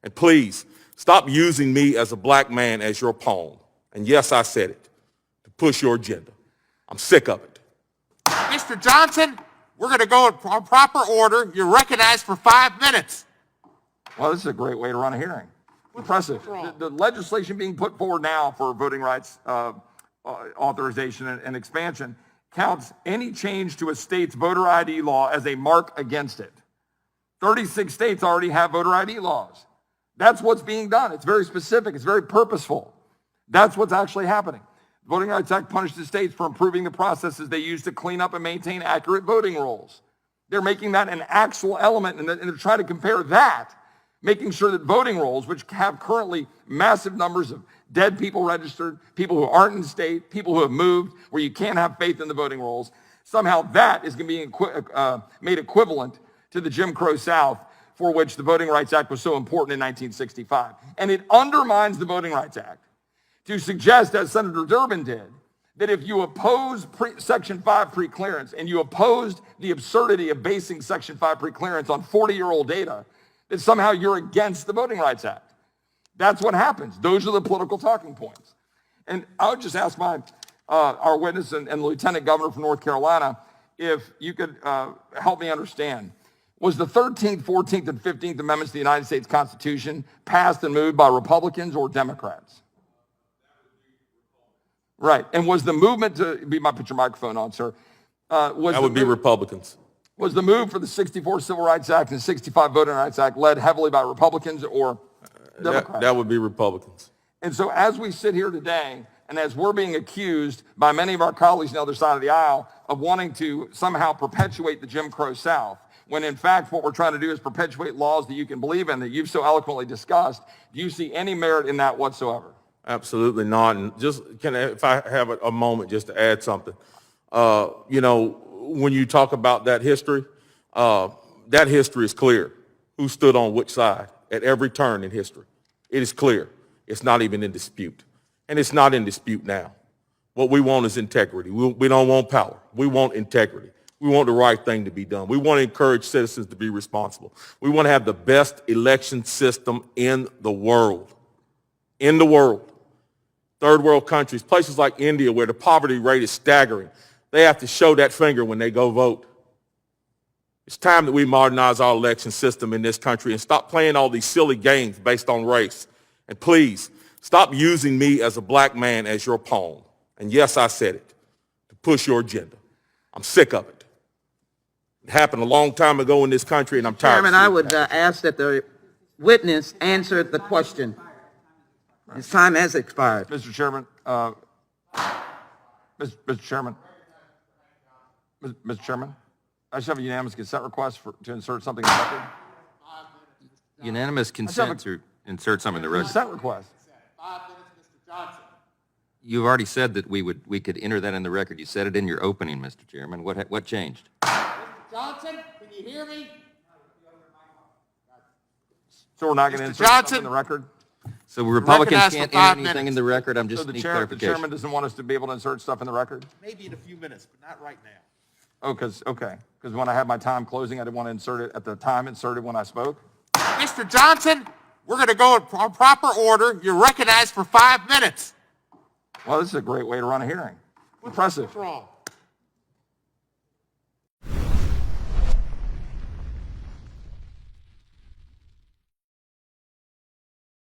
And please, stop using me as a black man as your pawn. And yes, I said it, to push your agenda. I'm sick of it. Mr. Johnson, we're going to go in proper order. You're recognized for 5 minutes. Well, this is a great way to run a hearing. Impressive. The legislation being put forward now for voting rights authorization and expansion counts any change to a state's voter ID law as a mark against it. 36 states already have voter ID laws. That's what's being done. It's very specific. It's very purposeful. That's what's actually happening. The Voting Rights Act punishes states for improving the processes they use to clean up and maintain accurate voting rolls. They're making that an actual element, and they're trying to compare that, making sure that voting rolls, which have currently massive numbers of dead people registered, people who aren't in state, people who have moved, where you can't have faith in the voting rolls, somehow that is going to be made equivalent to the Jim Crow South, for which the Voting Rights Act was so important in 1965. And it undermines the Voting Rights Act to suggest, as Senator Durbin did, that if you oppose Section 5 preclearance and you opposed the absurdity of basing Section 5 preclearance on 40-year-old data, that somehow you're against the Voting Rights Act. That's what happens. Those are the political talking points. And I would just ask our witness and the Lieutenant Governor from North Carolina if you could help me understand. Was the 13th, 14th, and 15th Amendments to the United States Constitution passed and moved by Republicans or Democrats? Right. And was the movement to put your microphone on, sir? That would be Republicans. Was the move for the 64 Civil Rights Act and 65 Voting Rights Act led heavily by Republicans or Democrats? That would be Republicans. And so as we sit here today, and as we're being accused by many of our colleagues on the other side of the aisle of wanting to somehow perpetuate the Jim Crow South, when in fact what we're trying to do is perpetuate laws that you can believe in, that you've so eloquently discussed, do you see any merit in that whatsoever? Absolutely not. And just if I have a moment just to add something, when you talk about that history is clear. Who stood on which side at every turn in history? It is clear. It's not even in dispute. And it's not in dispute now. What we want is integrity. We don't want power. We want integrity. We want the right thing to be done. We want to encourage citizens to be responsible. We want to have the best election system in the world. In the world. Third world countries, places like India where the poverty rate is staggering, they have to show that finger when they go vote. It's time that we modernize our election system in this country and stop playing all these silly games based on race. And please, stop using me as a black man as your pawn. And yes, I said it, to push your agenda. I'm sick of it. It happened a long time ago in this country, and I'm tired. Chairman, I would ask that the witness answer the question. His time has expired. Mr. Chairman, Mr. Chairman, Mr. Chairman, I just have a unanimous consent request to insert something in the record. Unanimous consent to insert something in the record. Consent request. 5 minutes, Mr. Johnson. You've already said that we could enter that in the record. You said it in your opening, Mr. Chairman. What changed? Mr. Johnson, can you hear me? So we're not going to insert something in the record? So Republicans Recognized can't for enter 5 anything minutes. in the record? I'm So just the need chairman clarification. doesn't want us to be able to insert stuff in the record? Maybe in a few minutes, but not right now. Oh, because when I had my time closing, I didn't want to insert it at the time inserted when I spoke. Mr. Johnson, we're going to go in proper order. You're recognized for 5 minutes. Well, this is a great way to run a hearing. Impressive. What's wrong?